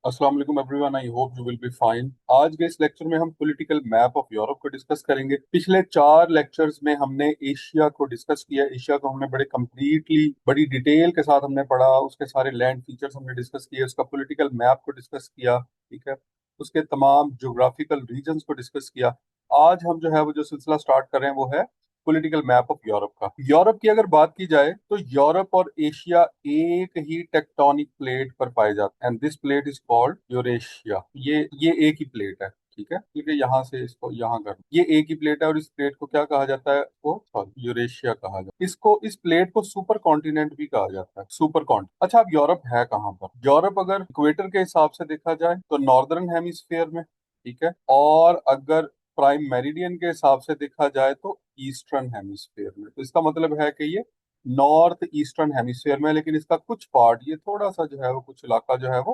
अस्सलाम वालेकुम everyone, I hope you will be fine. आज के इस लेक्चर में हम पॉलिटिकल मैप ऑफ यूरोप को डिस्कस करेंगे। पिछले 4 लेक्चर्स में हमने एशिया को डिस्कस किया। एशिया को हमने बड़े कंप्लीटली बड़ी डिटेल के साथ हमने पढ़ा, उसके सारे लैंड फीचर्स हमने डिस्कस किए, उसका पॉलिटिकल मैप को डिस्कस किया। ठीक है, उसके तमाम ज्योग्राफिकल रीजन्स को डिस्कस किया। आज हम जो है वो जो सिलसिला स्टार्ट कर रहे हैं वो है पॉलिटिकल मैप ऑफ यूरोप का। यूरोप की अगर बात की जाए तो यूरोप और एशिया एक ही टेक्टोनिक प्लेट पर पाए जाते हैं, and this plate is called Eurasia. ये एक ही प्लेट है। ठीक है, क्योंकि यहाँ से इसको यहाँ कर, ये एक ही प्लेट है और इस प्लेट को क्या कहा जाता है? वो सॉरी यूरेशिया कहा जाता है। इसको, इस प्लेट को सुपर कॉन्टिनेंट भी कहा जाता है, सुपर कॉन्टिनेंट। अच्छा, अब यूरोप है कहाँ पर? यूरोप अगर इक्वेटर के हिसाब से देखा जाए तो नॉर्दर्न हेमिस्फेयर में। ठीक है, और अगर प्राइम मेरिडियन के हिसाब से देखा जाए तो ईस्टर्न हेमिस्फेयर में। तो इसका मतलब है कि ये नॉर्थ ईस्टर्न हेमिस्फेयर में है, लेकिन इसका कुछ पार्ट, ये थोड़ा सा जो है वो कुछ इलाका जो है वो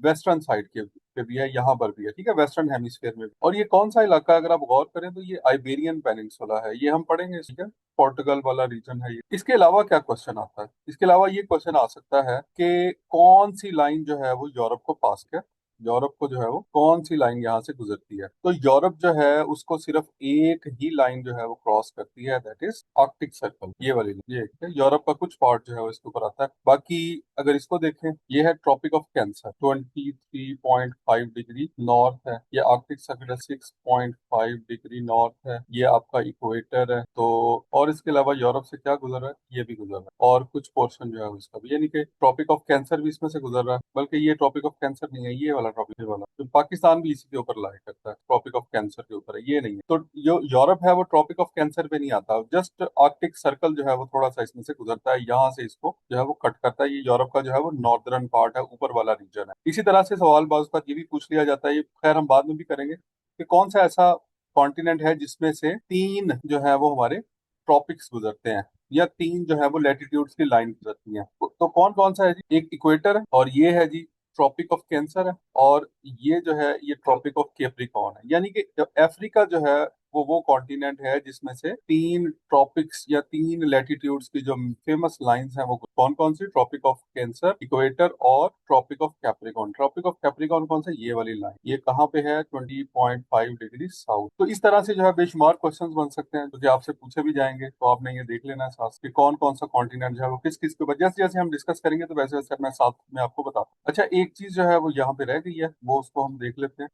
वेस्टर्न साइड के पे भी है, यहाँ पर भी है। ठीक है, वेस्टर्न हेमिस्फेयर में भी। और ये कौन सा इलाका है अगर आप गौर करें तो ये आइबेरियन पेनिनसुला है, ये हम पढ़ेंगे। ठीक है, पोर्टुगल वाला रीजन है ये। इसके अलावा क्या क्वेश्चन आता है? इसके अलावा ये क्वेश्चन आ सकता है कि कौन सी लाइन जो है वो यूरोप को पास कर, यूरोप को जो है वो कौन सी लाइन यहाँ से गुजरती है? तो यूरोप जो है उसको सिर्फ एक ही लाइन जो है वो क्रॉस करती है, दैट इज आर्कटिक सर्कल, ये वाली line। ये है यूरोप का कुछ पार्ट जो है वो इसके ऊपर आता है। बाकी अगर इसको देखें, ये है Tropic of Cancer, 23.5 degree north है। ये आर्कटिक सर्कल 6.5 डिग्री नॉर्थ है। ये आपका इक्वेटर है। तो और इसके अलावा यूरोप से क्या गुजर रहा है? ये भी गुजर रहा है, और कुछ पोर्शन जो है उसका भी, यानी कि ट्रॉपिक ऑफ कैंसर भी इसमें से गुजर रहा है। बल्कि ये ट्रॉपिक ऑफ कैंसर नहीं है, ये वाला ट्रॉपिक, ये वाला तो पाकिस्तान भी इसी के ऊपर लाई करता है, ट्रॉपिक ऑफ कैंसर के ऊपर है, ये नहीं है। तो जो यूरोप है वो ट्रॉपिक ऑफ कैंसर पे नहीं आता, जस्ट आर्कटिक सर्कल जो है वो थोड़ा सा इसमें से गुजरता है, यहाँ से इसको जो है वो कट करता है। ये यूरोप का जो है वो नॉर्दर्न पार्ट है, ऊपर वाला रीजन है। इसी तरह से सवाल बाज का ये भी पूछ लिया जाता है, ये खैर हम बाद में भी करेंगे, कि कौन सा ऐसा कॉन्टिनेंट है जिसमें से 3 जो है वो हमारे ट्रॉपिक्स गुजरते हैं, या 3 जो है वो लेटीट्यूड्स की लाइन गुजरती हैं। तो कौन कौन सा है जी? एक इक्वेटर है, और ये है जी ट्रॉपिक ऑफ कैंसर है, और ये जो है ये ट्रॉपिक ऑफ कैप्रिकॉर्न है। यानी कि अफ्रीका जो है वो कॉन्टिनेंट है जिसमें से 3 ट्रॉपिक्स या 3 लैटिट्यूड्स की जो फेमस लाइंस हैं वो कौन कौन सी? ट्रॉपिक ऑफ कैंसर, इक्वेटर और Tropic of Capricorn. Tropic of Capricorn कौन सा? ये वाली लाइन, ये कहाँ पे है? 20.5 डिग्री साउथ। तो इस तरह से जो है बेशुमार क्वेश्चन बन सकते हैं जो कि आपसे पूछे भी जाएंगे, तो आपने ये देख लेना है साथ कि कौन कौन सा कॉन्टिनेंट जो है वो किस किस के ऊपर। जैसे जैसे हम डिस्कस करेंगे तो वैसे वैसे मैं साथ में आपको बताता हूँ। अच्छा, एक चीज जो है वो यहाँ पे रह गई है, वो उसको हम देख लेते हैं।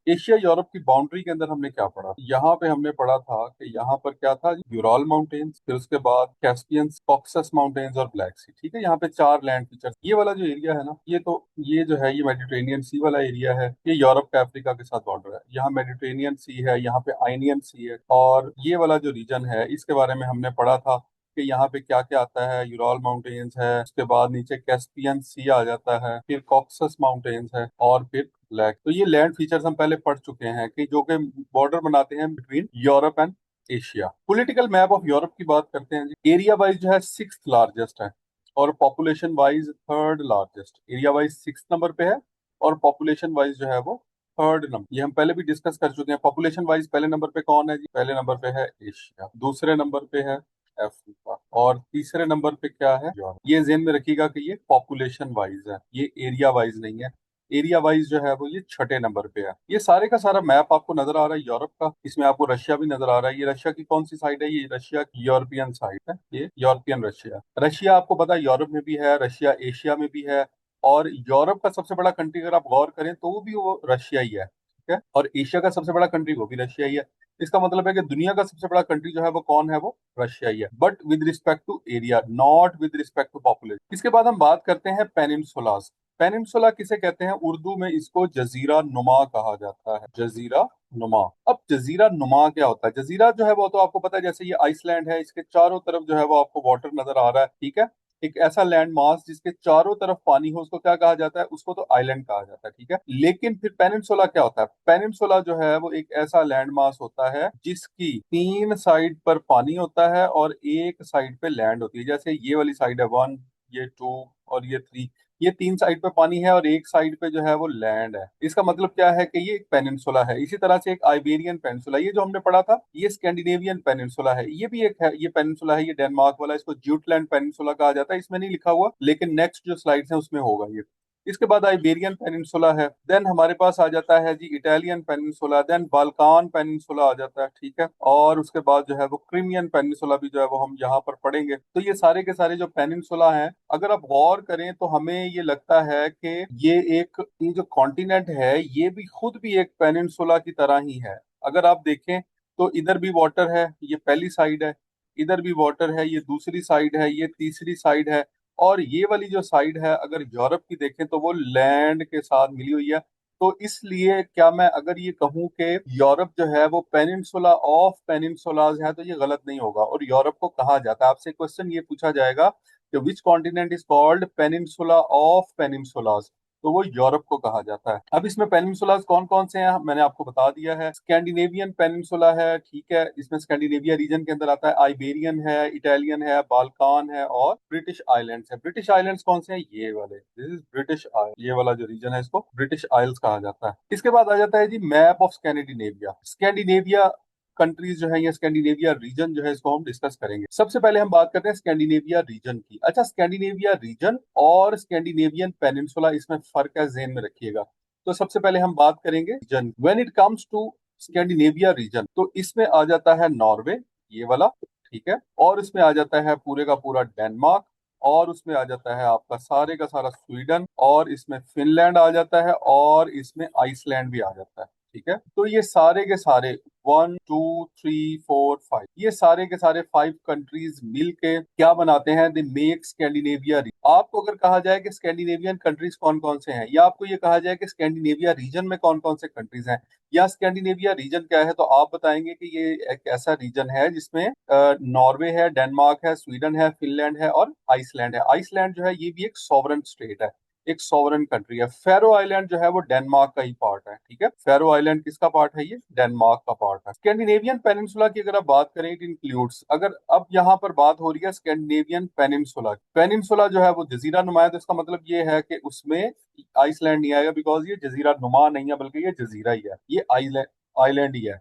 एशिया यूरोप की बाउंड्री के अंदर हमने क्या पढ़ा? यहाँ पे हमने पढ़ा था कि यहाँ पर क्या था? यूरल माउंटेन्स, फिर उसके बाद कैस्पियन, कॉक्सस माउंटेन्स और ब्लैक सी। ठीक है, यहाँ पे 4 लैंड फीचर्स। ये वाला जो एरिया है ना, ये तो ये जो है ये मेडिटेरेनियन सी वाला एरिया है। ये यूरोप का अफ्रीका के साथ बॉर्डर है। यहाँ मेडिटेरेनियन सी है, यहाँ पे आइनियन सी है, और ये वाला जो रीजन है इसके बारे में हमने पढ़ा था कि यहाँ पे क्या क्या आता है। यूरल माउंटेन्स है, उसके बाद नीचे कैस्पियन सी आ जाता है, फिर कॉक्सस माउंटेन्स है, और फिर ब्लैक। तो ये लैंड फीचर्स हम पहले पढ़ चुके हैं कि जो कि बॉर्डर बनाते हैं between Europe and Asia. Political map of Europe की बात करते हैं जी। एरिया वाइज जो है 6th लार्जेस्ट है, और population wise 3rd largest. Area wise 6th number पे है, और पॉपुलेशन वाइज जो है वो 3rd नंबर। ये हम पहले भी डिस्कस कर चुके हैं। पॉपुलेशन वाइज पहले नंबर पे कौन है जी? पहले नंबर पे है एशिया, दूसरे नंबर पे है अफ्रीका, और तीसरे नंबर पे क्या है? यूरोप। ये ध्यान में रखिएगा कि ये पॉपुलेशन वाइज है, ये एरिया वाइज नहीं है। एरिया वाइज जो है वो ये 6ठे नंबर पे है। ये सारे का सारा मैप आपको नजर आ रहा है यूरोप का। इसमें आपको रशिया भी नजर आ रहा है। ये रशिया की कौन सी साइड है? ये रशिया की यूरोपियन साइड है, ये यूरोपियन रशिया। रशिया आपको पता है यूरोप में भी है, रशिया एशिया में भी है, और यूरोप का सबसे बड़ा कंट्री अगर आप गौर करें तो वो भी वो रशिया ही है। ठीक है, और एशिया का सबसे बड़ा कंट्री वो भी रशिया ही है। इसका मतलब है कि दुनिया का सबसे बड़ा कंट्री जो है वो कौन है? वो रशिया ही है, but with respect to area, not with respect to population. इसके बाद हम बात करते हैं पेनिनसुलास। पेनिनसुला किसे कहते हैं? उर्दू में इसको जजीरा नुमा कहा जाता है, जजीरा नुमा। अब जजीरा नुमा क्या होता है? जजीरा जो है वो तो आपको पता है, जैसे ये आइसलैंड है, इसके चारों तरफ जो है वो आपको वाटर नजर आ रहा है। ठीक है, एक ऐसा लैंड मास जिसके चारों तरफ पानी हो उसको क्या कहा जाता है? उसको तो आइलैंड कहा जाता है। ठीक है, लेकिन फिर पेनिनसुला क्या होता है? पेनिनसुला जो है वो एक ऐसा लैंड मास होता है जिसकी 3 साइड पर पानी होता है और एक साइड पे लैंड होती है। जैसे ये वाली साइड है 1, ये 2 और ये 3, ये 3 साइड पे पानी है और एक साइड पे जो है वो लैंड है। इसका मतलब क्या है कि ये एक पेनिनसुला है। इसी तरह से एक आइबेरियन पेनिनसुला, ये जो हमने पढ़ा था, ये स्कैंडिनेवियन पेनिनसुला है, ये भी एक है, ये पेनिनसुला है, ये डेनमार्क वाला, इसको ज्यूटलैंड पेनिनसुला कहा जाता है। इसमें नहीं लिखा हुआ, लेकिन नेक्स्ट जो स्लाइड्स हैं उसमें होगा ये। इसके बाद आइबेरियन पेनिनसुला है, देन हमारे पास आ जाता है जी Italian peninsula, then Balkan peninsula आ जाता है, ठीक है। और उसके बाद जो है वो क्रीमियन पेनिनसुला भी जो है वो हम यहाँ पर पढ़ेंगे। तो ये सारे के सारे जो पेनिनसुला हैं, अगर आप गौर करें तो हमें ये लगता है कि ये जो कॉन्टिनेंट है ये भी खुद भी एक पेनिनसुला की तरह ही है। अगर आप देखें तो इधर भी वाटर है, ये पहली साइड है, इधर भी वाटर है, ये दूसरी साइड है, ये तीसरी साइड है, और ये वाली जो साइड है अगर यूरोप की देखें तो वो लैंड के साथ मिली हुई है। तो इसलिए क्या मैं अगर ये कहूं कि यूरोप जो है वो पेनिनसुला ऑफ पेनिनसुलाज है तो ये गलत नहीं होगा। और यूरोप को कहा जाता है, आपसे क्वेश्चन ये पूछा जाएगा कि which continent is called peninsula of peninsulas, तो वो यूरोप को कहा जाता है। अब इसमें पेनिनसुलाज कौन कौन से हैं मैंने आपको बता दिया है। स्कैंडिनेवियन पेनिनसुला है, ठीक है, इसमें स्कैंडिनेविया रीजन के अंदर आता है। आइबेरियन है, इटालियन है, बाल्कान है और ब्रिटिश आइलैंड्स है। ब्रिटिश आइलैंड्स कौन से हैं, ये वाले, दिस इज ब्रिटिश आइल, ये वाला जो रीजन है इसको ब्रिटिश आइल्स कहा जाता है। इसके बाद आ जाता है जी map of Scandinavia. Scandinavia countries जो है या स्कैंडिनेविया रीजन जो है इसको हम डिस्कस करेंगे। सबसे पहले हम बात करते हैं स्कैंडिनेविया रीजन की। अच्छा, स्कैंडिनेविया रीजन और स्कैंडिनेवियन पेनिनसुला, इसमें फर्क है, ज़हन में रखिएगा। तो सबसे पहले हम बात करेंगे region. When it comes to Scandinavia region, तो इसमें आ जाता है नॉर्वे, ये वाला, ठीक है, और इसमें आ जाता है पूरे का पूरा डेनमार्क, और उसमें आ जाता है आपका सारे का सारा स्वीडन, और इसमें फिनलैंड आ जाता है, और इसमें आइसलैंड भी आ जाता है, ठीक है। तो ये सारे के सारे 1 2 3 4 5, ये सारे के सारे 5 कंट्रीज मिलके क्या बनाते हैं, दे मेक स्कैंडिनेविया। आपको अगर कहा जाए कि स्कैंडिनेवियन कंट्रीज कौन कौन से हैं, या आपको ये कहा जाए कि स्कैंडिनेविया रीजन में कौन कौन से कंट्रीज हैं, या स्कैंडिनेविया रीजन क्या है, तो आप बताएंगे कि ये एक ऐसा रीजन है जिसमें नॉर्वे है, डेनमार्क है, स्वीडन है, फिनलैंड है और आइसलैंड है। आइसलैंड जो है ये भी एक सॉवरन स्टेट है, एक सॉवरन कंट्री है। फेरो आइलैंड जो है वो डेनमार्क का ही पार्ट है, ठीक है। फेरो आइलैंड किसका पार्ट है, ये डेनमार्क का पार्ट है। स्कैंडिनेवियन पेनिनसुला की अगर आप बात करें, इट इंक्लूड्स, अगर अब यहाँ पर बात हो रही है स्कैंडिनेवियन पेनिनसुला, पेनिनसुला जो है वो जजीरा नुमा है, तो इसका मतलब ये है कि उसमें आइसलैंड नहीं आएगा, बिकॉज ये जजीरा नुमा नहीं है बल्कि ये जजीरा ही है, ये आइलैंड आइलैंड ही है।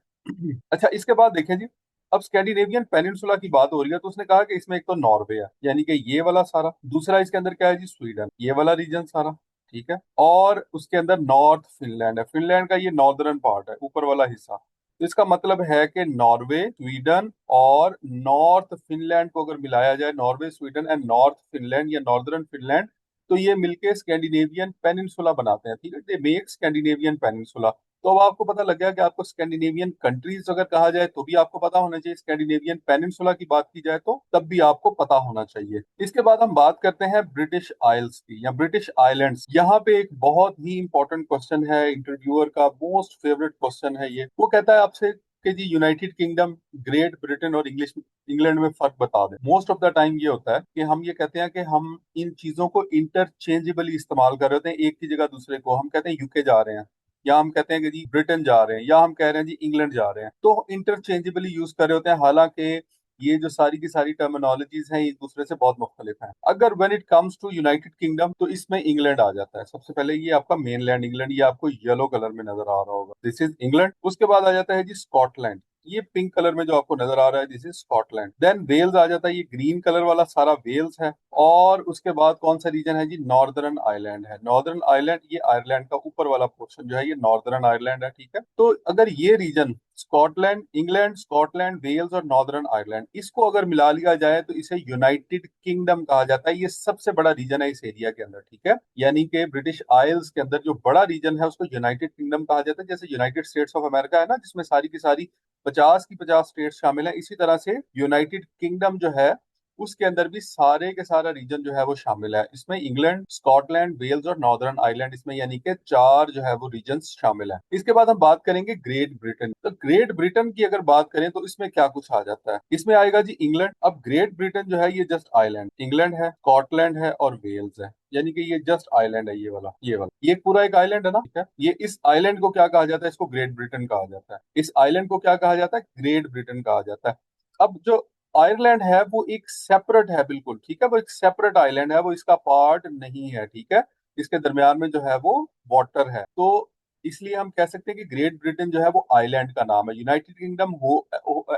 अच्छा, इसके बाद देखें जी, अब स्कैंडिनेवियन पेनिनसुला की बात हो रही है तो उसने कहा कि इसमें एक तो नॉर्वे है, यानी कि ये वाला सारा, दूसरा इसके अंदर क्या है जी, स्वीडन, ये वाला रीजन सारा, ठीक है, और उसके अंदर नॉर्थ फिनलैंड है, फिनलैंड का ये नॉर्दर्न पार्ट है, ऊपर वाला हिस्सा। तो इसका मतलब है कि नॉर्वे, स्वीडन और नॉर्थ फिनलैंड को अगर मिलाया जाए, Norway, Sweden and north Finland या नॉर्दर्न फिनलैंड, तो ये मिलके स्कैंडिनेवियन पेनिनसुला बनाते हैं, ठीक है, दे मेक स्कैंडिनेवियन पेनिनसुला। तो अब आपको पता लग गया कि आपको स्कैंडिनेवियन कंट्रीज अगर कहा जाए तो भी आपको पता होना चाहिए, स्कैंडिनेवियन पेनिनसुला की बात की जाए तो तब भी आपको पता होना चाहिए। इसके बाद हम बात करते हैं ब्रिटिश आइल्स की या ब्रिटिश आइलैंड्स। यहाँ पे एक बहुत ही इंपॉर्टेंट क्वेश्चन है, इंटरव्यूअर का मोस्ट फेवरेट क्वेश्चन है ये। वो कहता है आपसे कि जी यूनाइटेड किंगडम, ग्रेट ब्रिटेन और इंग्लैंड में फर्क बता दें। मोस्ट ऑफ द टाइम ये होता है कि हम ये कहते हैं कि हम इन चीजों को इंटरचेंजेबली इस्तेमाल कर रहे होते हैं, एक की जगह दूसरे को, हम कहते हैं यूके जा रहे हैं, या हम कहते हैं कि जी ब्रिटेन जा रहे हैं, या हम कह रहे हैं जी इंग्लैंड जा रहे हैं, तो इंटरचेंजेबली यूज कर रहे होते हैं। हालांकि ये जो सारी की सारी टर्मिनोलॉजीज हैं एक दूसरे से बहुत मुख्तलिफ हैं। अगर when it comes to United Kingdom तो इसमें इंग्लैंड आ जाता है सबसे पहले, ये आपका मेनलैंड इंग्लैंड, ये आपको येलो कलर में नजर आ रहा होगा, दिस इज इंग्लैंड। उसके बाद आ जाता है जी स्कॉटलैंड, ये पिंक कलर में जो आपको नजर आ रहा है, this is Scotland. Then Wales आ जाता है, ये ग्रीन कलर वाला सारा वेल्स है। और उसके बाद कौन सा रीजन है जी, नॉर्दर्न आयरलैंड है। नॉर्दर्न आयरलैंड, ये आयरलैंड का ऊपर वाला पोर्शन जो है ये नॉर्दर्न आयरलैंड है, ठीक है। तो अगर ये region Scotland, England, Scotland, Wales और नॉर्दर्न आयरलैंड, इसको अगर मिला लिया जाए तो इसे यूनाइटेड किंगडम कहा जाता है। ये सबसे बड़ा रीजन है इस एरिया के अंदर, ठीक है। यानी कि ब्रिटिश आइल्स के अंदर जो बड़ा रीजन है उसको यूनाइटेड किंगडम कहा जाता है। जैसे यूनाइटेड स्टेट्स ऑफ अमेरिका है ना, जिसमें सारी की सारी 50 की 50 स्टेट शामिल है, इसी तरह से यूनाइटेड किंगडम जो है उसके अंदर भी सारे के सारा रीजन जो है वो शामिल है। इसमें इंग्लैंड, स्कॉटलैंड, वेल्स और नॉर्दर्न आयरलैंड, इसमें यानी कि 4 जो है वो रीजन शामिल है। इसके बाद हम बात करेंगे ग्रेट ब्रिटेन। तो ग्रेट ब्रिटेन की अगर बात करें तो इसमें क्या कुछ आ जाता है, इसमें आएगा जी इंग्लैंड। अब ग्रेट ब्रिटेन जो है ये जस्ट आइलैंड, इंग्लैंड है, स्कॉटलैंड है और वेल्स है, यानी कि ये जस्ट आइलैंड है, ये वाला ये पूरा एक आइलैंड है ना, ठीक है। ये इस आइलैंड को क्या कहा जाता है, इसको ग्रेट ब्रिटेन कहा जाता है। इस आइलैंड को क्या कहा जाता है, ग्रेट ब्रिटेन कहा जाता है। अब जो आयरलैंड है वो एक सेपरेट है, बिल्कुल ठीक है, वो एक सेपरेट आइलैंड है, वो इसका पार्ट नहीं है, ठीक है। इसके दरमियान में जो है वो वाटर है, तो इसलिए हम कह सकते हैं कि ग्रेट ब्रिटेन जो है वो आइलैंड का नाम है। यूनाइटेड किंगडम हो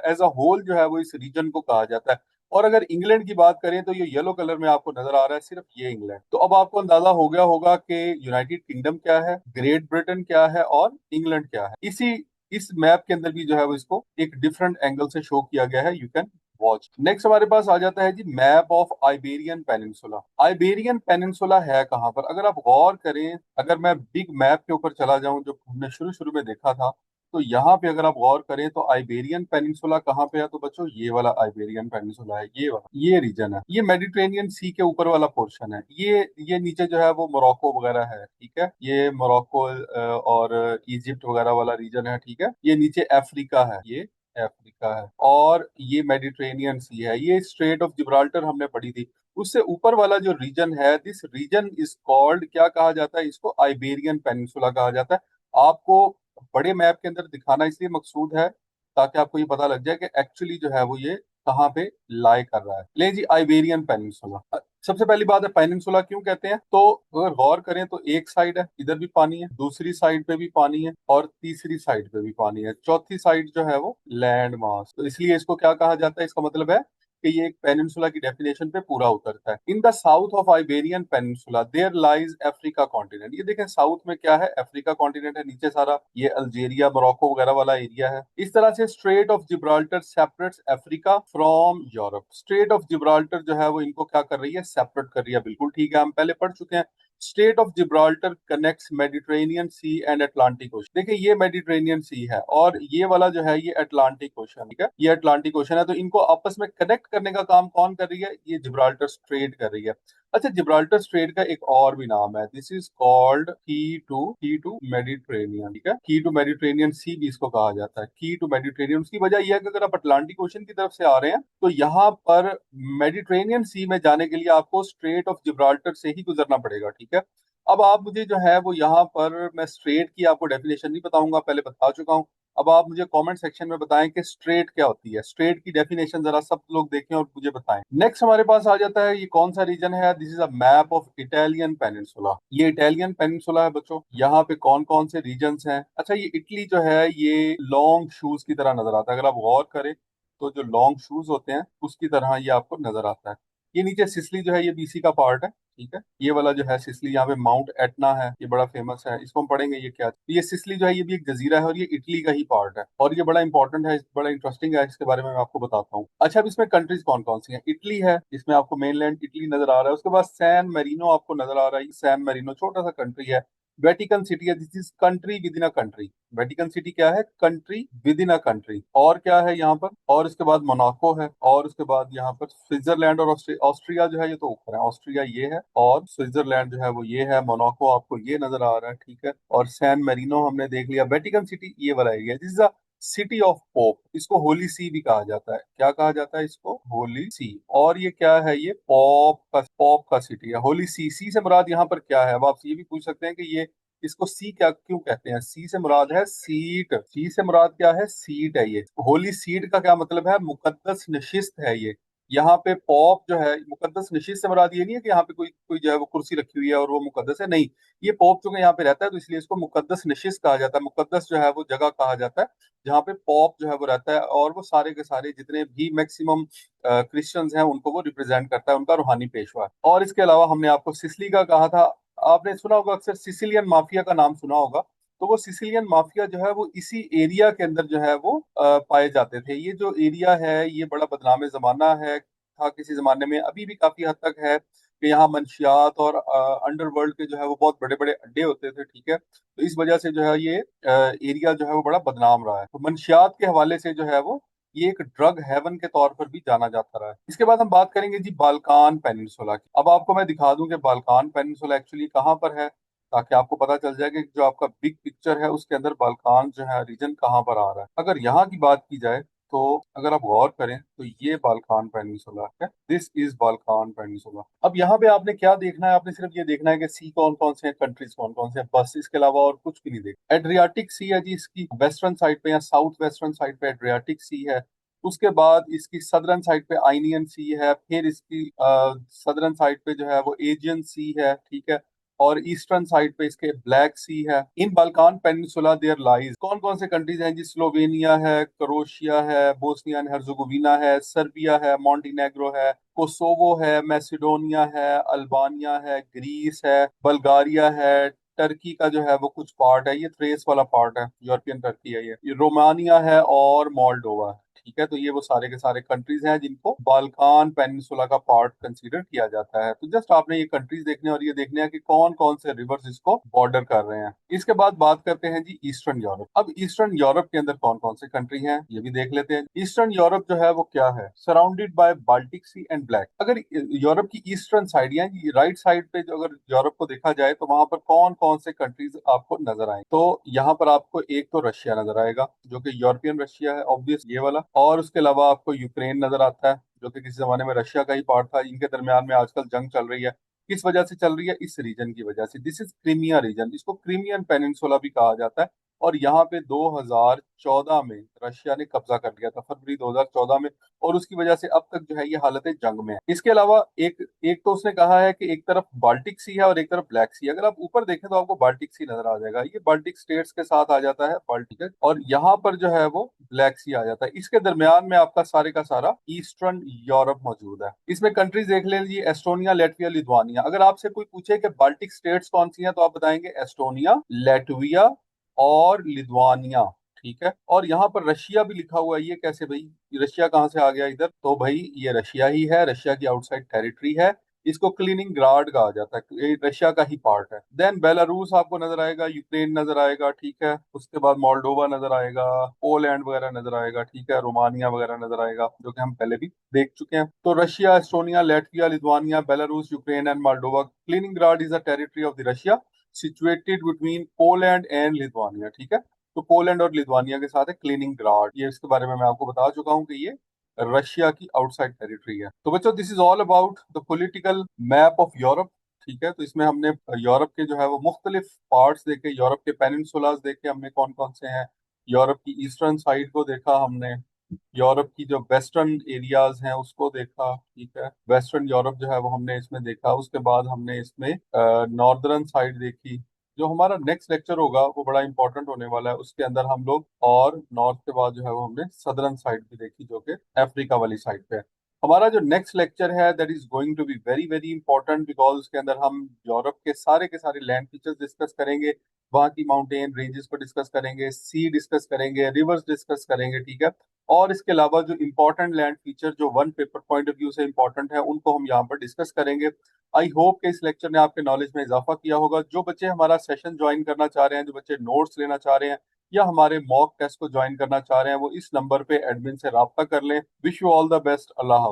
एज अ होल जो है वो इस रीजन को कहा जाता है। और अगर इंग्लैंड की बात करें तो ये येलो कलर में आपको नजर आ रहा है, सिर्फ ये इंग्लैंड। तो अब आपको अंदाजा हो गया होगा कि यूनाइटेड किंगडम क्या है, ग्रेट ब्रिटेन क्या है और इंग्लैंड क्या है। इस मैप के अंदर भी जो है वो इसको एक डिफरेंट एंगल से शो किया गया है, यू कैन वॉच। नेक्स्ट हमारे पास आ जाता है जी map of Iberian peninsula. Iberian peninsula है कहाँ पर, अगर आप गौर करें, अगर मैं बिग मैप के ऊपर चला जाऊं जो हमने शुरू शुरू में देखा था, तो यहाँ पे अगर आप गौर करें तो आइबेरियन पेनिनसुला कहाँ पे है, तो बच्चों ये वाला आइबेरियन पेनिनसुला है, ये वाला, ये रीजन है, ये मेडिटेरेनियन सी के ऊपर वाला पोर्शन है। ये नीचे जो है वो मोरक्को वगैरह है, ठीक है, ये मोरक्को और इजिप्ट वगैरह वाला रीजन है, ठीक है। ये नीचे अफ्रीका है, ये अफ्रीका है, और ये मेडिटेरेनियन सी है, ये स्ट्रेट ऑफ जिब्राल्टर हमने पढ़ी थी। उससे ऊपर वाला जो रीजन है, दिस रीजन इज कॉल्ड, क्या कहा जाता है इसको, आइबेरियन पेनिनसुला कहा जाता है। आपको बड़े मैप के अंदर दिखाना इसलिए मकसूद है ताकि आपको ये पता लग जाए कि एक्चुअली जो है वो ये कहाँ पे लाई कर रहा है। ले जी, आइबेरियन पेनिनसुला। सबसे पहली बात है पेनिनसुला क्यों कहते हैं, तो अगर गौर करें तो एक साइड है, इधर भी पानी है, दूसरी साइड पे भी पानी है, और तीसरी साइड पे भी पानी है, चौथी साइड जो है वो लैंड मास, तो इसलिए इसको क्या कहा जाता है, इसका मतलब है कि ये एक पेनिनसुला की डेफिनेशन पे पूरा उतरता है। In the south of Iberian peninsula there lies Africa continent. ये देखें साउथ में क्या है, अफ्रीका कॉन्टिनेंट है, नीचे सारा ये अल्जीरिया मोरक्को वगैरह वाला एरिया है। इस तरह से straight of Gibraltar separates Africa from Europe. Straight of Gibraltar जो है वो इनको क्या कर रही है, सेपरेट कर रही है, बिल्कुल ठीक है, हम पहले पढ़ चुके हैं। State of Gibraltar connects Mediterranean sea and Atlantic ocean. देखिए ये मेडिटेरेनियन सी है और ये वाला जो है ये अटलांटिक ओशन, ठीक है, ये अटलांटिक ओशन है। तो इनको आपस में कनेक्ट करने का काम कौन कर रही है, ये जिब्राल्टर स्ट्रेट कर रही है। अच्छा, जिब्राल्टर स्ट्रेट का एक और भी नाम है, दिस इज कॉल्ड की टू मेडिटेरेनियन, ठीक है, की टू मेडिटेरेनियन सी भी इसको कहा जाता है, की टू मेडिटेरेनियन। उसकी वजह यह है कि अगर आप अटलांटिक ओशन की तरफ से आ रहे हैं तो यहाँ पर मेडिटेरेनियन सी में जाने के लिए आपको स्ट्रेट ऑफ जिब्राल्टर से ही गुजरना पड़ेगा, ठीक है। अब आप मुझे जो है वो यहाँ पर, मैं स्ट्रेट की आपको डेफिनेशन नहीं बताऊंगा, पहले बता चुका हूँ। अब आप मुझे कमेंट सेक्शन में बताएं कि स्ट्रेट क्या होती है, स्ट्रेट की डेफिनेशन जरा सब लोग देखें और मुझे बताएं। नेक्स्ट हमारे पास आ जाता है, ये कौन सा रीजन है, this is a map of Italian peninsula. ये इटालियन पेनिनसुला है बच्चों, यहाँ पे कौन कौन से रीजन्स हैं। अच्छा, ये इटली जो है ये लॉन्ग शूज की तरह नजर आता है, अगर आप गौर करें तो जो लॉन्ग शूज होते हैं उसकी तरह ये आपको नजर आता है। ये नीचे सिसली जो है ये बीसी का पार्ट है, ठीक है, ये वाला जो है सिसली, यहाँ पे माउंट एटना है, ये बड़ा फेमस है, इसको हम पढ़ेंगे ये क्या है। तो ये सिसली जो है ये भी एक जजीरा है और ये इटली का ही पार्ट है, और ये बड़ा इंपॉर्टेंट है, बड़ा इंटरेस्टिंग है, इसके बारे में मैं आपको बताता हूँ। अच्छा, अब इसमें कंट्रीज कौन कौन सी हैं, इटली है, इसमें आपको मेनलैंड इटली नजर आ रहा है, उसके बाद सैन मेरिनो आपको नजर आ रहा है, सैन मेरिनो छोटा सा कंट्री है। वेटिकन सिटी है, this is country with in a country. Vatican city क्या है, country with in a country. और क्या है यहाँ पर, और इसके बाद मोनाको है, और उसके बाद यहाँ पर स्विट्जरलैंड और ऑस्ट्रिया जो है ये तो ऊपर है, ऑस्ट्रिया ये है, और स्विट्जरलैंड जो है वो ये है, मोनाको आपको ये नजर आ रहा है, ठीक है, और सैन मेरिनो हमने देख लिया। वेटिकन सिटी ये वाला area, this is city of pope, इसको होली सी भी कहा जाता है, क्या कहा जाता है इसको, होली सी। और ये क्या है, ये पॉप का सिटी है, होली सी। सी से मुराद यहाँ पर क्या है, अब आप ये भी पूछ सकते हैं कि ये इसको सी क्या क्यों कहते हैं, सी से मुराद है सीट, सी से मुराद क्या है, सीट है। ये होली सीट का क्या मतलब है, मुकद्दस नशिस्त है ये। यहाँ पे पॉप जो है, मुकद्दस नशिस्त से मुराद ये नहीं है कि यहाँ पे कोई कोई जो है वो कुर्सी रखी हुई है और वो मुकद्दस है, नहीं। ये पॉप जो है यहाँ पे रहता है तो इसलिए इसको मुकद्दस नशिस्त कहा जाता है। मुकद्दस जो है वो जगह कहा जाता है जहाँ पे पॉप जो है वो रहता है, और वो सारे के सारे जितने भी मैक्सिमम क्रिश्चियंस हैं उनको वो रिप्रेजेंट करता है, उनका रूहानी पेशवा है। और इसके अलावा हमने आपको सिसली का कहा था, आपने सुना होगा अक्सर सिसिलियन माफिया का नाम सुना होगा। तो वो सिसिलियन माफिया जो है वो इसी एरिया के अंदर जो है वो पाए जाते थे। ये जो एरिया है ये बड़ा बदनाम जमाना है, था किसी जमाने में, अभी भी काफी हद तक है कि यहाँ मंशियात और अंडरवर्ल्ड के जो है वो बहुत बड़े बड़े अड्डे होते थे, ठीक है। तो इस वजह से जो है ये एरिया जो है वो बड़ा बदनाम रहा है। तो मंशियात के हवाले से जो है वो ये एक ड्रग हेवन के तौर पर भी जाना जाता रहा है। इसके बाद हम बात करेंगे जी बाल्कान पेनिनसुला की। अब आपको मैं दिखा दूं कि बाल्कान पेनिनसुला एक्चुअली कहाँ पर है, ताकि आपको पता चल जाए कि जो आपका बिग पिक्चर है उसके अंदर बाल्कान जो है रीजन कहाँ पर आ रहा है। अगर यहाँ की बात की जाए तो अगर आप गौर करें तो ये बाल्कान पेनिनसुला है, दिस इज बाल्कान पेनिनसुला। अब यहाँ पे आपने क्या देखना है, आपने सिर्फ ये देखना है कि सी कौन कौन से हैं, कंट्रीज कौन कौन से हैं, बस, इसके अलावा और कुछ भी नहीं देखना। एड्रियाटिक सी है जी, इसकी वेस्टर्न साइड पे या साउथ वेस्टर्न साइड पे एड्रियाटिक सी है। उसके बाद इसकी सदर्न साइड पे आइनियन सी है, फिर इसकी सदर्न साइड पे जो है वो एजियन सी है, ठीक है। और ईस्टर्न साइड पे इसके ब्लैक सी है। इन बाल्कान पेनिनसुला देयर लाइज, कौन कौन से कंट्रीज हैं जी? स्लोवेनिया है, क्रोएशिया है, बोस्निया एंड हर्जेगोविना है, सर्बिया है, मॉन्टीनेग्रो है, कोसोवो है, मैसिडोनिया है, अल्बानिया है, ग्रीस है, बल्गारिया है, टर्की का जो है वो कुछ पार्ट है, ये थ्रेस वाला पार्ट है, यूरोपियन टर्की है ये रोमानिया है, और मोल्डोवा है। ठीक है, तो ये वो सारे के सारे कंट्रीज हैं जिनको बाल्कान पेनिनसुला का पार्ट कंसीडर किया जाता है। तो जस्ट आपने ये कंट्रीज देखने और ये देखने हैं कि कौन कौन से रिवर्स इसको बॉर्डर कर रहे हैं। इसके बाद बात करते हैं जी ईस्टर्न यूरोप। अब ईस्टर्न यूरोप के अंदर कौन कौन से कंट्री हैं ये भी देख लेते हैं। ईस्टर्न यूरोप जो है वो क्या है? Surrounded by Baltic sea and black. अगर यूरोप की ईस्टर्न साइड यानी राइट साइड पे जो अगर यूरोप को देखा जाए तो वहां पर कौन कौन से कंट्रीज आपको नजर आए? तो यहाँ पर आपको एक तो रशिया नजर आएगा जो कि यूरोपियन रशिया है, ऑब्वियस ये वाला। और उसके अलावा आपको यूक्रेन नजर आता है जो कि किसी जमाने में रशिया का ही पार्ट था। इनके दरमियान में आजकल जंग चल रही है। किस वजह से चल रही है? इस रीजन की वजह से। दिस इज क्रीमिया रीजन, इसको क्रीमियन पेनिनसुला भी कहा जाता है। और यहाँ पे 2014 में रशिया ने कब्जा कर लिया था, फरवरी 2014 में। और उसकी वजह से अब तक जो है ये हालत जंग में है। इसके अलावा एक एक तो उसने कहा है कि एक तरफ बाल्टिक सी है और एक तरफ ब्लैक सी है। अगर आप ऊपर देखें तो आपको बाल्टिक सी नजर आ जाएगा, ये बाल्टिक स्टेट्स के साथ आ जाता है बाल्टिक, और यहाँ पर जो है वो ब्लैक सी आ जाता है। इसके दरमियान में आपका सारे का सारा ईस्टर्न यूरोप मौजूद है। इसमें कंट्रीज देख लीजिए, एस्टोनिया, लेटविया, लिथुआनिया। अगर आपसे कोई पूछे कि बाल्टिक स्टेट्स कौन सी हैं तो आप बताएंगे एस्टोनिया, लेटविया और लिथुआनिया। ठीक है, और यहाँ पर रशिया भी लिखा हुआ है, ये कैसे भाई? रशिया कहाँ से आ गया इधर? तो भाई ये रशिया ही है, रशिया की आउटसाइड टेरिटरी है। इसको क्लीनिंग ग्राड कहा जाता है, ये रशिया का ही पार्ट है। देन बेलारूस आपको नजर आएगा, यूक्रेन नजर आएगा, ठीक है। उसके बाद मोल्डोवा नजर आएगा, पोलैंड वगैरह नजर आएगा, ठीक है। रोमानिया वगैरह नजर आएगा जो कि हम पहले भी देख चुके हैं। तो Russia, Estonia, Latvia, Lithuania, Belarus, Ukraine and Moldova. Cleaning grad is a territory of the Russia situated between Poland and Lithuania. ठीक है, तो पोलैंड और लिथुआनिया के साथ है क्लीनिंग ग्राड। ये इसके बारे में मैं आपको बता चुका हूँ कि ये रशिया की आउटसाइड टेरिटरी है। तो बच्चों, this is all about the political map of Europe. ठीक है, तो इसमें हमने यूरोप के जो है वो मुख्तलिफ पार्ट्स देखे, यूरोप के पेनिनसुलास देखे हमने कौन कौन से हैं। यूरोप की ईस्टर्न साइड को देखा हमने, यूरोप की जो वेस्टर्न एरियाज हैं उसको देखा। ठीक है, वेस्टर्न यूरोप जो है वो हमने इसमें देखा। उसके बाद हमने इसमें नॉर्दर्न साइड देखी। जो हमारा नेक्स्ट लेक्चर होगा वो बड़ा इंपॉर्टेंट होने वाला है, उसके अंदर हम लोग और नॉर्थ के बाद जो है वो हमने सदर्न साइड भी देखी जो कि अफ्रीका वाली साइड पे है। हमारा जो नेक्स्ट लेक्चर है that is going to be very very important, because उसके अंदर हम यूरोप के सारे लैंड फीचर्स डिस्कस करेंगे, वहाँ की माउंटेन रेंजेस को डिस्कस करेंगे, सी डिस्कस करेंगे, रिवर्स डिस्कस करेंगे। ठीक है, और इसके अलावा जो इंपॉर्टेंट लैंड फीचर जो one paper point of view से इंपॉर्टेंट है उनको हम यहाँ पर डिस्कस करेंगे। आई होप कि इस लेक्चर ने आपके नॉलेज में इजाफा किया होगा। जो बच्चे हमारा सेशन ज्वाइन करना चाह रहे हैं, जो बच्चे नोट्स लेना चाह रहे हैं या हमारे मॉक टेस्ट को ज्वाइन करना चाह रहे हैं, वो इस नंबर पे एडमिन से राब्ता कर लें। Wish you all the best. अल्लाह हाफ़िज़।